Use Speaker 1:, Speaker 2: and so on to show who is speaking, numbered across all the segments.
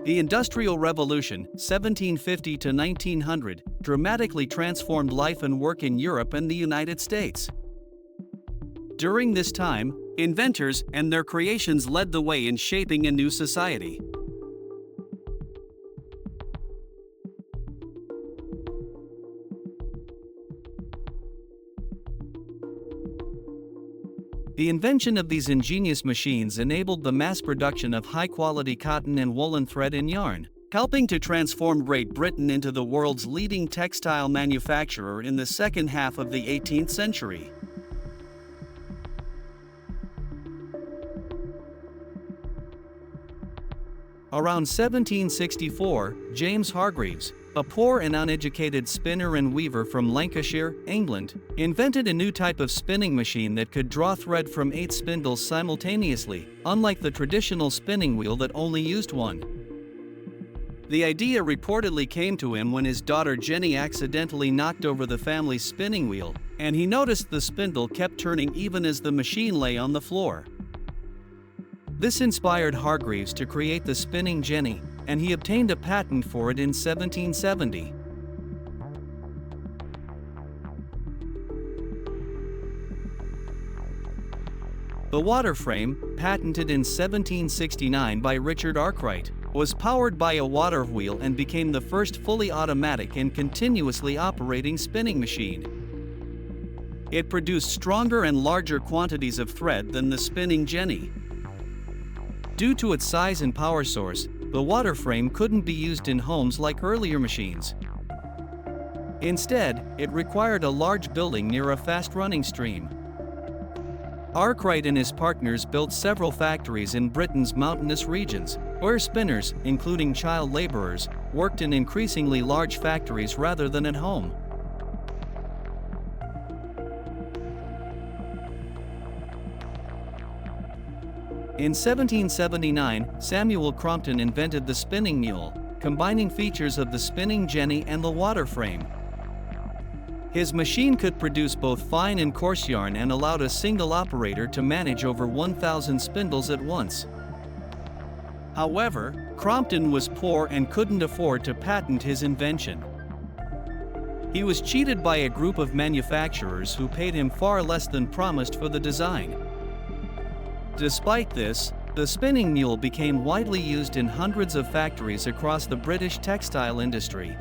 Speaker 1: The Industrial Revolution, 1750 to 1900, dramatically transformed life and work in Europe and the United States. During this time, inventors and their creations led the way in shaping a new society. The invention of these ingenious machines enabled the mass production of high-quality cotton and woolen thread and yarn, helping to transform Great Britain into the world's leading textile manufacturer in the second half of the 18th century. Around 1764, James Hargreaves, a poor and uneducated spinner and weaver from Lancashire, England, invented a new type of spinning machine that could draw thread from 8 spindles simultaneously, unlike the traditional spinning wheel that only used one. The idea reportedly came to him when his daughter Jenny accidentally knocked over the family's spinning wheel, and he noticed the spindle kept turning even as the machine lay on the floor. This inspired Hargreaves to create the spinning jenny, and he obtained a patent for it in 1770. The water frame, patented in 1769 by Richard Arkwright, was powered by a water wheel and became the first fully automatic and continuously operating spinning machine. It produced stronger and larger quantities of thread than the spinning jenny. Due to its size and power source, the water frame couldn't be used in homes like earlier machines. Instead, it required a large building near a fast-running stream. Arkwright and his partners built several factories in Britain's mountainous regions, where spinners, including child laborers, worked in increasingly large factories rather than at home. In 1779, Samuel Crompton invented the spinning mule, combining features of the spinning jenny and the water frame. His machine could produce both fine and coarse yarn and allowed a single operator to manage over 1,000 spindles at once. However, Crompton was poor and couldn't afford to patent his invention. He was cheated by a group of manufacturers who paid him far less than promised for the design. Despite this, the spinning mule became widely used in hundreds of factories across the British textile industry.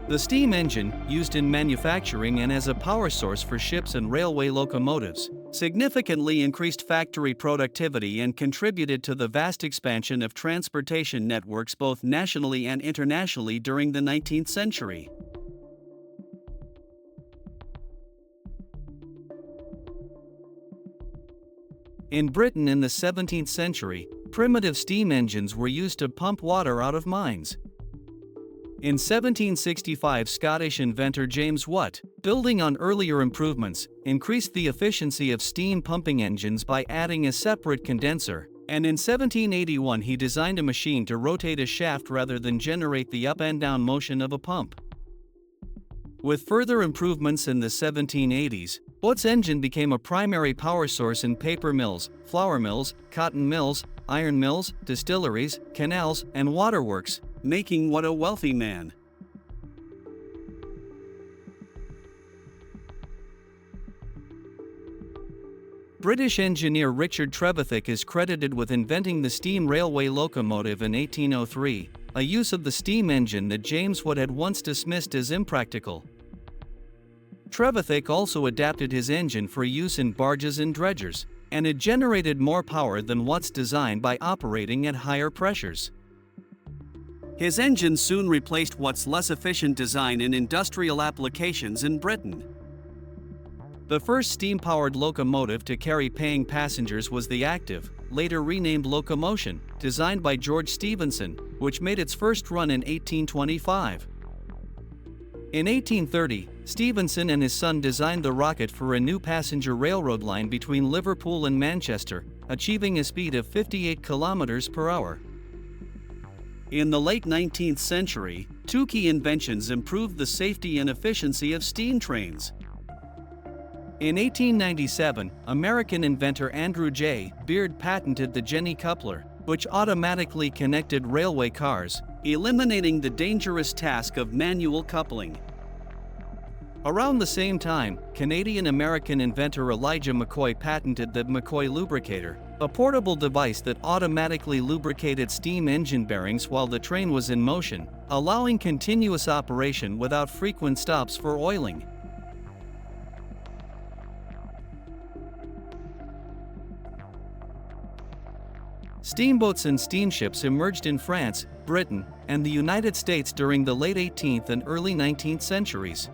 Speaker 1: The steam engine, used in manufacturing and as a power source for ships and railway locomotives, significantly increased factory productivity and contributed to the vast expansion of transportation networks both nationally and internationally during the 19th century. In Britain in the 17th century, primitive steam engines were used to pump water out of mines. In 1765, Scottish inventor James Watt, building on earlier improvements, increased the efficiency of steam pumping engines by adding a separate condenser, and in 1781 he designed a machine to rotate a shaft rather than generate the up and down motion of a pump. With further improvements in the 1780s, Watt's engine became a primary power source in paper mills, flour mills, cotton mills, iron mills, distilleries, canals, and waterworks, making Watt a wealthy man. British engineer Richard Trevithick is credited with inventing the steam railway locomotive in 1803, a use of the steam engine that James Watt had once dismissed as impractical. Trevithick also adapted his engine for use in barges and dredgers, and it generated more power than Watt's design by operating at higher pressures. His engine soon replaced Watt's less efficient design in industrial applications in Britain. The first steam-powered locomotive to carry paying passengers was the Active, later renamed Locomotion, designed by George Stephenson, which made its first run in 1825. In 1830, Stephenson and his son designed the rocket for a new passenger railroad line between Liverpool and Manchester, achieving a speed of 58 kilometers per hour. In the late 19th century, two key inventions improved the safety and efficiency of steam trains. In 1897, American inventor Andrew J. Beard patented the Jenny coupler, which automatically connected railway cars, eliminating the dangerous task of manual coupling. Around the same time, Canadian-American inventor Elijah McCoy patented the McCoy lubricator, a portable device that automatically lubricated steam engine bearings while the train was in motion, allowing continuous operation without frequent stops for oiling. Steamboats and steamships emerged in France, Britain, and the United States during the late 18th and early 19th centuries.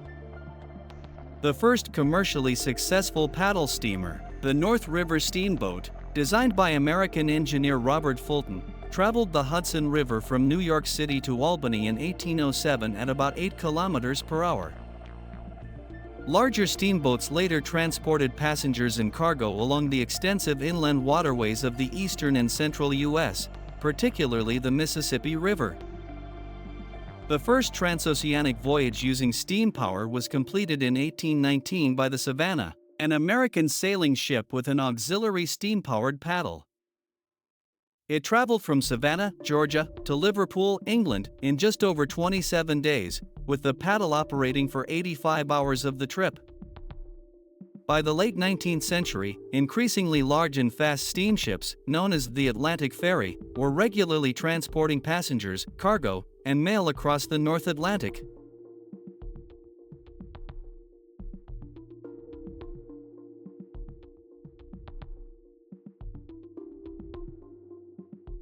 Speaker 1: The first commercially successful paddle steamer, the North River Steamboat, designed by American engineer Robert Fulton, traveled the Hudson River from New York City to Albany in 1807 at about 8 kilometers per hour. Larger steamboats later transported passengers and cargo along the extensive inland waterways of the eastern and central U.S., particularly the Mississippi River. The first transoceanic voyage using steam power was completed in 1819 by the Savannah, an American sailing ship with an auxiliary steam-powered paddle. It traveled from Savannah, Georgia, to Liverpool, England, in just over 27 days, with the paddle operating for 85 hours of the trip. By the late 19th century, increasingly large and fast steamships, known as the Atlantic Ferry, were regularly transporting passengers, cargo, and mail across the North Atlantic.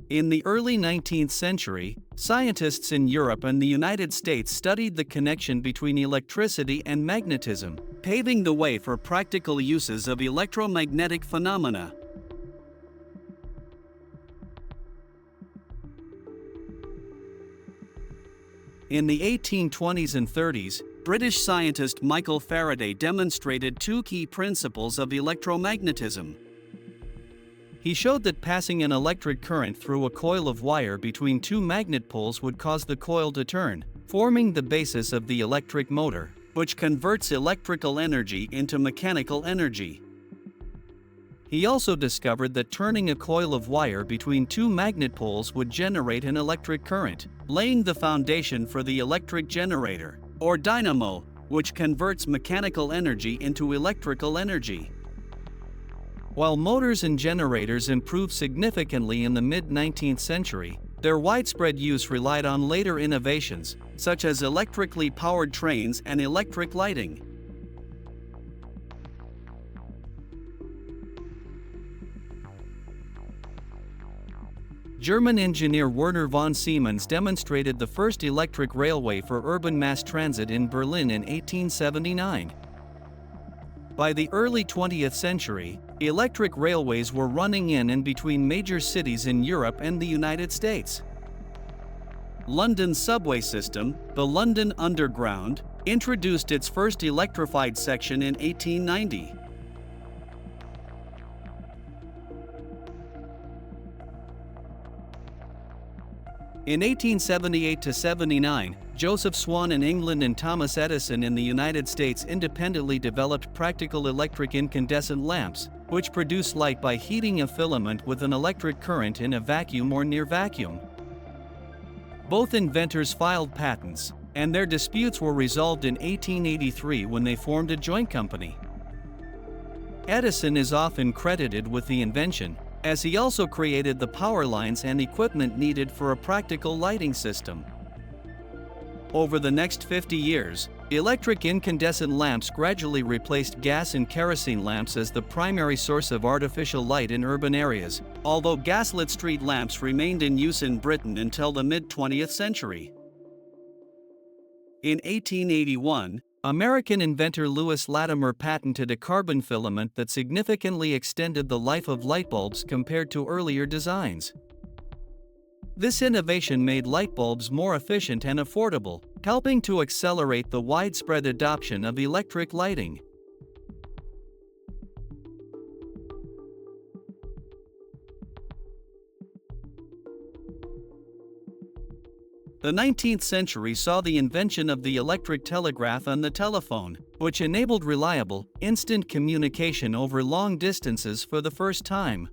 Speaker 1: In the early 19th century, scientists in Europe and the United States studied the connection between electricity and magnetism, paving the way for practical uses of electromagnetic phenomena. In the 1820s and 30s, British scientist Michael Faraday demonstrated two key principles of electromagnetism. He showed that passing an electric current through a coil of wire between two magnet poles would cause the coil to turn, forming the basis of the electric motor, which converts electrical energy into mechanical energy. He also discovered that turning a coil of wire between two magnet poles would generate an electric current, laying the foundation for the electric generator, or dynamo, which converts mechanical energy into electrical energy. While motors and generators improved significantly in the mid-19th century, their widespread use relied on later innovations, such as electrically powered trains and electric lighting. German engineer Werner von Siemens demonstrated the first electric railway for urban mass transit in Berlin in 1879. By the early 20th century, electric railways were running in and between major cities in Europe and the United States. London's subway system, the London Underground, introduced its first electrified section in 1890. In 1878–79, Joseph Swan in England and Thomas Edison in the United States independently developed practical electric incandescent lamps, which produce light by heating a filament with an electric current in a vacuum or near vacuum. Both inventors filed patents, and their disputes were resolved in 1883 when they formed a joint company. Edison is often credited with the invention, as he also created the power lines and equipment needed for a practical lighting system. Over the next 50 years, electric incandescent lamps gradually replaced gas and kerosene lamps as the primary source of artificial light in urban areas, although gaslit street lamps remained in use in Britain until the mid-20th century. In 1881, American inventor Lewis Latimer patented a carbon filament that significantly extended the life of light bulbs compared to earlier designs. This innovation made light bulbs more efficient and affordable, helping to accelerate the widespread adoption of electric lighting. The 19th century saw the invention of the electric telegraph and the telephone, which enabled reliable, instant communication over long distances for the first time.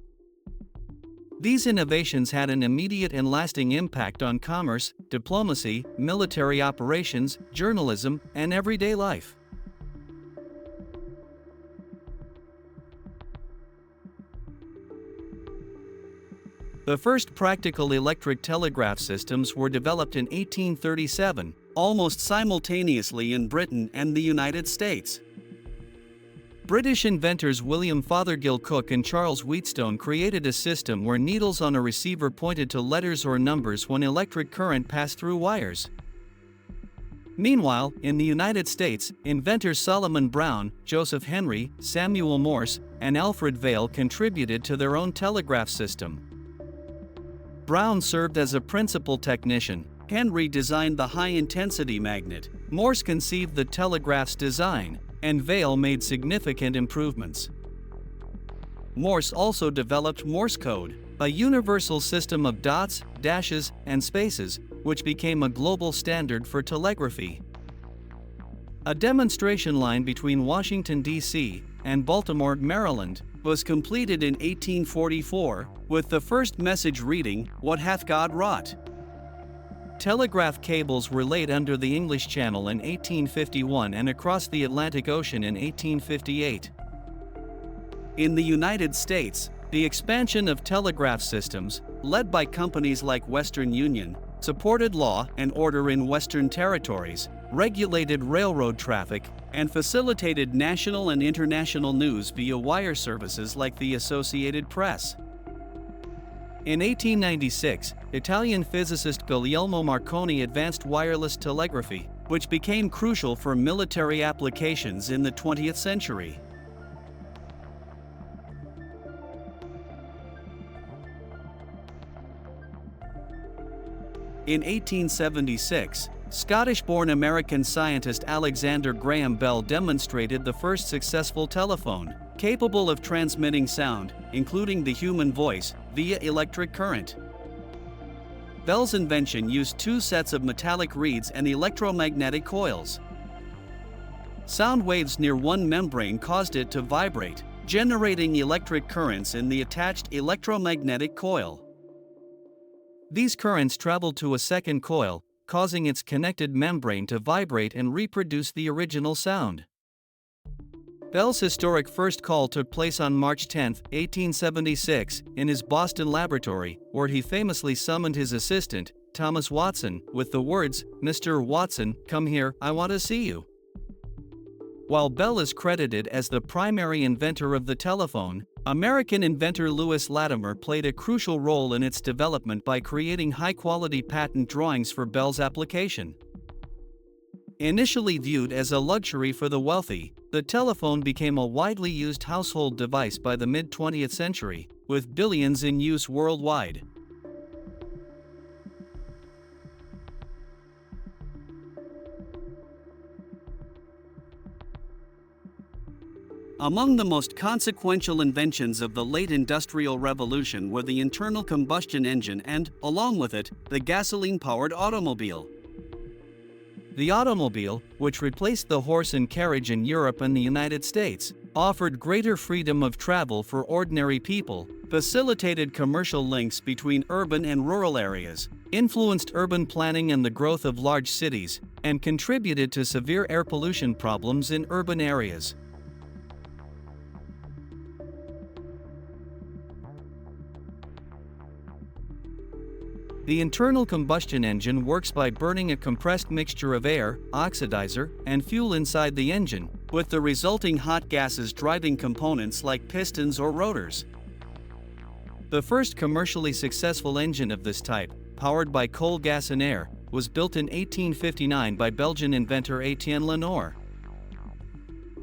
Speaker 1: These innovations had an immediate and lasting impact on commerce, diplomacy, military operations, journalism, and everyday life. The first practical electric telegraph systems were developed in 1837, almost simultaneously in Britain and the United States. British inventors William Fothergill Cooke and Charles Wheatstone created a system where needles on a receiver pointed to letters or numbers when electric current passed through wires. Meanwhile, in the United States, inventors Solomon Brown, Joseph Henry, Samuel Morse, and Alfred Vail contributed to their own telegraph system. Brown served as a principal technician. Henry designed the high-intensity magnet. Morse conceived the telegraph's design, and Vail made significant improvements. Morse also developed Morse code, a universal system of dots, dashes, and spaces, which became a global standard for telegraphy. A demonstration line between Washington, D.C. and Baltimore, Maryland, was completed in 1844, with the first message reading, "What hath God wrought?" Telegraph cables were laid under the English Channel in 1851 and across the Atlantic Ocean in 1858. In the United States, the expansion of telegraph systems, led by companies like Western Union, supported law and order in Western territories, regulated railroad traffic, and facilitated national and international news via wire services like the Associated Press. In 1896, Italian physicist Guglielmo Marconi advanced wireless telegraphy, which became crucial for military applications in the 20th century. In 1876, Scottish-born American scientist Alexander Graham Bell demonstrated the first successful telephone, capable of transmitting sound, including the human voice, via electric current. Bell's invention used two sets of metallic reeds and electromagnetic coils. Sound waves near one membrane caused it to vibrate, generating electric currents in the attached electromagnetic coil. These currents traveled to a second coil, causing its connected membrane to vibrate and reproduce the original sound. Bell's historic first call took place on March 10, 1876, in his Boston laboratory, where he famously summoned his assistant, Thomas Watson, with the words, "Mr. Watson, come here, I want to see you." While Bell is credited as the primary inventor of the telephone, American inventor Lewis Latimer played a crucial role in its development by creating high-quality patent drawings for Bell's application. Initially viewed as a luxury for the wealthy, the telephone became a widely used household device by the mid-20th century, with billions in use worldwide. Among the most consequential inventions of the late Industrial Revolution were the internal combustion engine and, along with it, the gasoline-powered automobile. The automobile, which replaced the horse and carriage in Europe and the United States, offered greater freedom of travel for ordinary people, facilitated commercial links between urban and rural areas, influenced urban planning and the growth of large cities, and contributed to severe air pollution problems in urban areas. The internal combustion engine works by burning a compressed mixture of air, oxidizer, and fuel inside the engine, with the resulting hot gases driving components like pistons or rotors. The first commercially successful engine of this type, powered by coal gas and air, was built in 1859 by Belgian inventor Etienne Lenoir.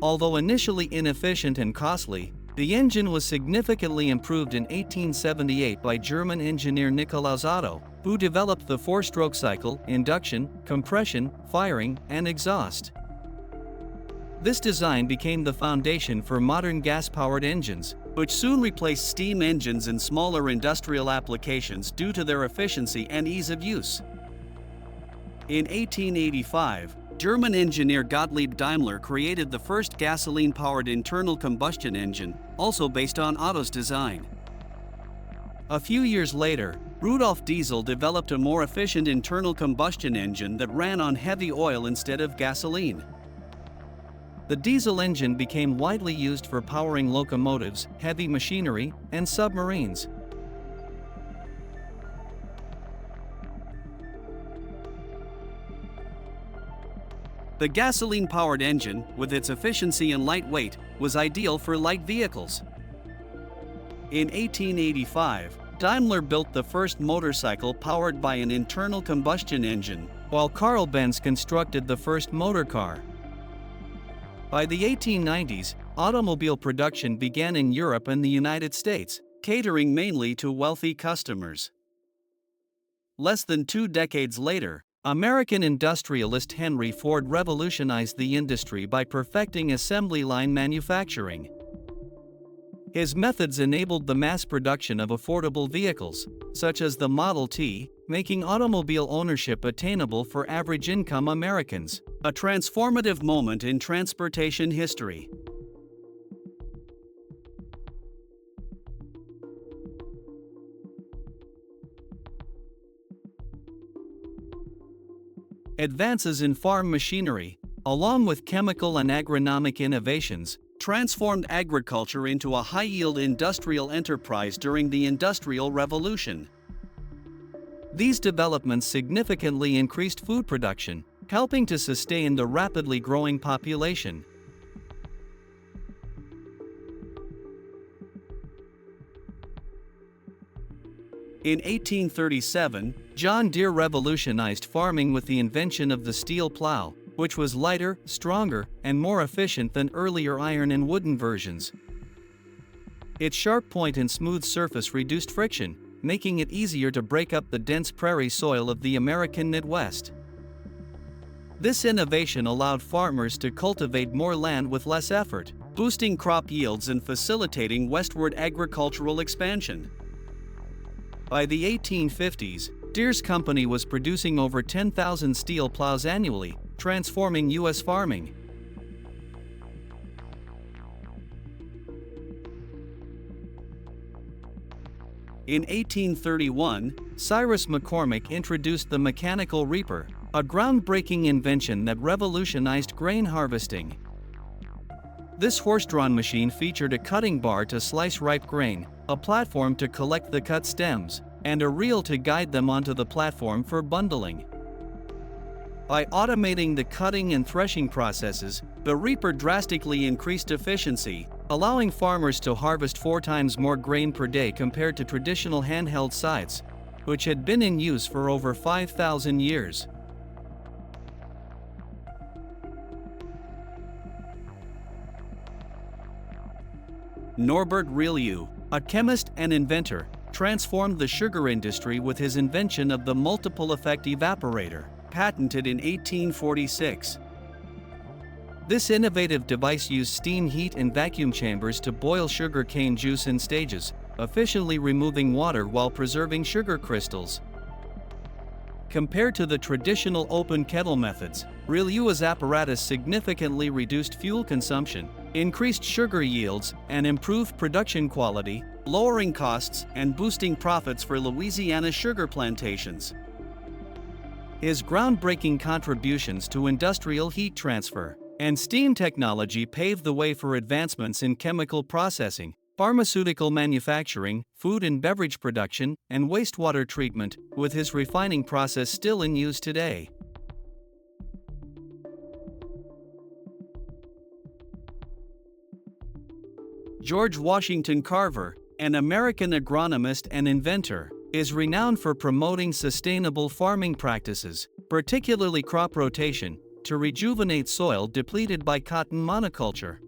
Speaker 1: Although initially inefficient and costly, the engine was significantly improved in 1878 by German engineer Nikolaus Otto, who developed the four-stroke cycle, induction, compression, firing, and exhaust. This design became the foundation for modern gas-powered engines, which soon replaced steam engines in smaller industrial applications due to their efficiency and ease of use.
Speaker 2: In 1885, German engineer Gottlieb Daimler created the first gasoline-powered internal combustion engine, also based on Otto's design.
Speaker 1: A few years later,
Speaker 2: Rudolf Diesel developed a more efficient internal combustion engine that ran on heavy oil instead of gasoline.
Speaker 1: The diesel engine became widely used for powering locomotives, heavy machinery, and submarines.
Speaker 2: The gasoline-powered engine, with its efficiency and light weight, was ideal for light vehicles. In 1885, Daimler built the first motorcycle powered by an internal combustion engine,
Speaker 1: while Carl Benz constructed the first motor car. By the 1890s, automobile production began in Europe and the United States,
Speaker 2: catering mainly to wealthy customers. Less than 2 decades later,
Speaker 1: American industrialist Henry Ford revolutionized the industry by perfecting assembly line manufacturing. His methods enabled the mass production of affordable vehicles, such as the Model T, making automobile ownership attainable for average-income Americans,
Speaker 2: a transformative moment in transportation history.
Speaker 1: Advances in farm machinery, along with chemical and agronomic innovations,
Speaker 2: transformed agriculture into a high-yield industrial enterprise during the Industrial Revolution.
Speaker 1: These developments significantly increased food production, helping to sustain the rapidly growing population.
Speaker 2: In 1837,
Speaker 1: John Deere revolutionized farming with the invention of the steel plow, which was lighter, stronger, and more efficient than earlier iron and wooden versions. Its sharp point and smooth surface reduced friction, making it easier to break up the dense prairie soil of the American Midwest. This innovation allowed farmers to cultivate more land with less effort,
Speaker 2: boosting crop yields and facilitating westward agricultural expansion.
Speaker 1: By the 1850s, Deere's company was producing over 10,000 steel plows annually, transforming U.S. farming.
Speaker 2: In 1831,
Speaker 1: Cyrus McCormick introduced the mechanical reaper, a groundbreaking invention that revolutionized grain harvesting. This horse-drawn machine featured a cutting bar to slice ripe grain, a platform to collect the cut stems, and a reel to guide them onto the platform for bundling. By automating the cutting and threshing processes,
Speaker 2: the reaper drastically increased efficiency,
Speaker 1: allowing farmers to harvest 4 times more grain per day compared to traditional handheld scythes, which had been in use for over 5,000 years.
Speaker 2: Norbert Rillieux,
Speaker 1: a chemist and inventor, transformed the sugar industry with his invention of the multiple effect evaporator,
Speaker 2: patented in 1846.
Speaker 1: This innovative device used steam heat and vacuum chambers to boil sugar cane juice in stages, efficiently removing water while preserving sugar crystals. Compared to the traditional open kettle methods, Rillieux's apparatus significantly reduced fuel consumption, increased sugar yields, and improved production quality,
Speaker 2: lowering costs and boosting profits for Louisiana sugar plantations.
Speaker 1: His groundbreaking contributions to industrial heat transfer and steam technology paved the way for advancements in chemical processing, pharmaceutical manufacturing, food and beverage production, and wastewater treatment, with his refining process still in use today.
Speaker 2: George Washington Carver, an American agronomist and inventor,
Speaker 1: is renowned for promoting sustainable farming practices, particularly crop rotation, to rejuvenate soil depleted by cotton monoculture.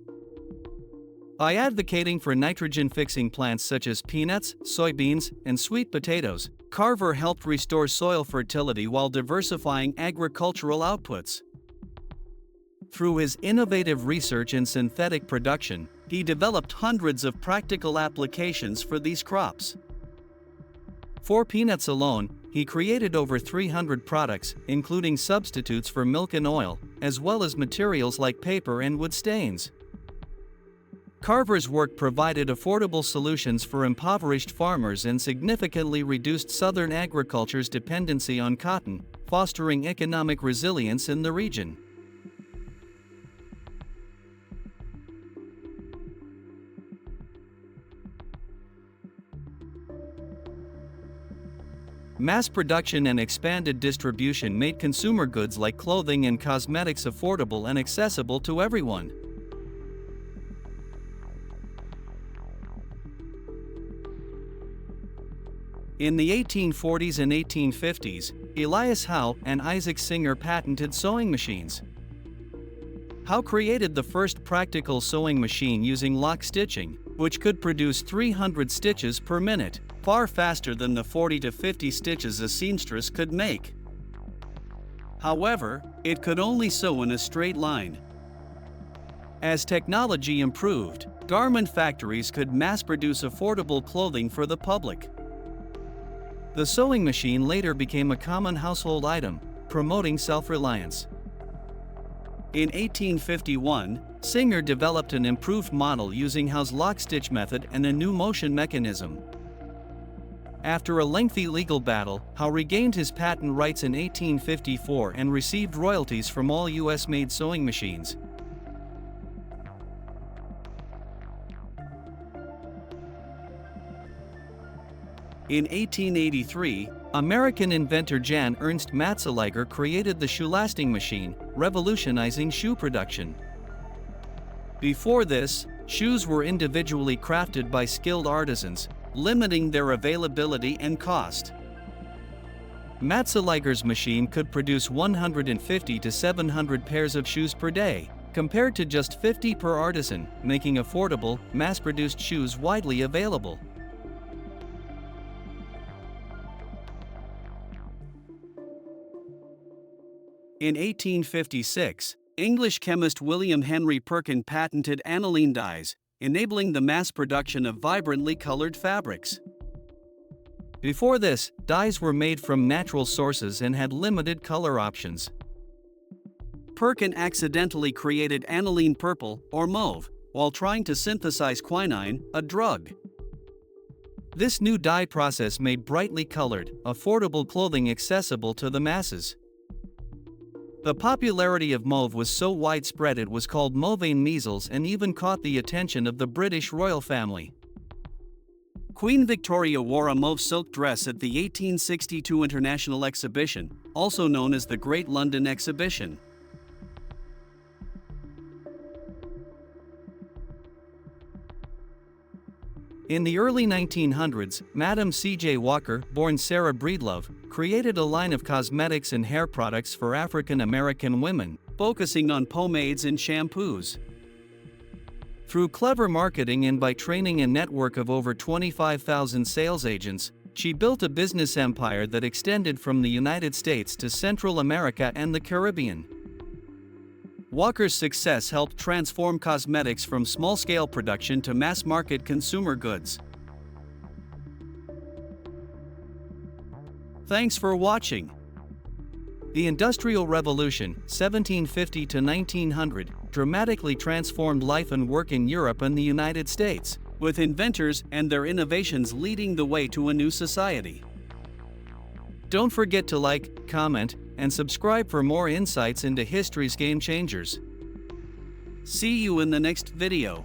Speaker 1: By advocating for nitrogen-fixing plants such as peanuts, soybeans, and sweet potatoes,
Speaker 2: Carver helped restore soil fertility while diversifying agricultural outputs.
Speaker 1: Through his innovative research in synthetic production,
Speaker 2: he developed hundreds of practical applications for these crops.
Speaker 1: For peanuts alone, he created over 300 products, including substitutes for milk and oil, as well as materials like paper and wood stains. Carver's work provided affordable solutions for impoverished farmers and significantly reduced Southern agriculture's dependency on cotton, fostering economic resilience in the region. Mass production and expanded distribution made consumer goods like clothing and cosmetics affordable and accessible to everyone. In the 1840s and 1850s, Elias Howe and Isaac Singer patented sewing machines. Howe created the first practical sewing machine using lock stitching, which could produce 300 stitches per minute, far faster than the 40 to 50 stitches a seamstress could make. However, it could only sew in a straight line. As technology improved, garment factories could mass-produce affordable clothing for the public. The sewing machine later became a common household item, promoting self-reliance. In 1851, Singer developed an improved model using Howe's lock-stitch method and a new motion mechanism. After a lengthy legal battle, Howe regained his patent rights in 1854 and received royalties from all U.S.-made sewing machines. In 1883, American inventor Jan Ernst Matzeliger created the shoelasting machine, revolutionizing shoe production. Before this, shoes were individually crafted by skilled artisans, limiting their availability and cost. Matzeliger's machine could produce 150 to 700 pairs of shoes per day, compared to just 50 per artisan, making affordable, mass-produced shoes widely available. In 1856, English chemist William Henry Perkin patented aniline dyes, enabling the mass production of vibrantly colored fabrics. Before this, dyes were made from natural sources and had limited color options. Perkin accidentally created aniline purple, or mauve, while trying to synthesize quinine, a drug. This new dye process made brightly colored, affordable clothing accessible to the masses. The popularity of mauve was so widespread it was called Mauvain measles and even caught the attention of the British royal family. Queen Victoria wore a mauve silk dress at the 1862 International Exhibition, also known as the Great London Exhibition. In the early 1900s, Madam C.J. Walker, born Sarah Breedlove, created a line of cosmetics and hair products for African American women, focusing on pomades and shampoos. Through clever marketing and by training a network of over 25,000 sales agents, she built a business empire that extended from the United States to Central America and the Caribbean. Walker's success helped transform cosmetics from small-scale production to mass-market consumer goods. Thanks for watching. The Industrial Revolution, 1750 to 1900, dramatically transformed life and work in Europe and the United States, with inventors and their innovations leading the way to a new society. Don't forget to like, comment, and subscribe for more insights into history's game changers. See you in the next video.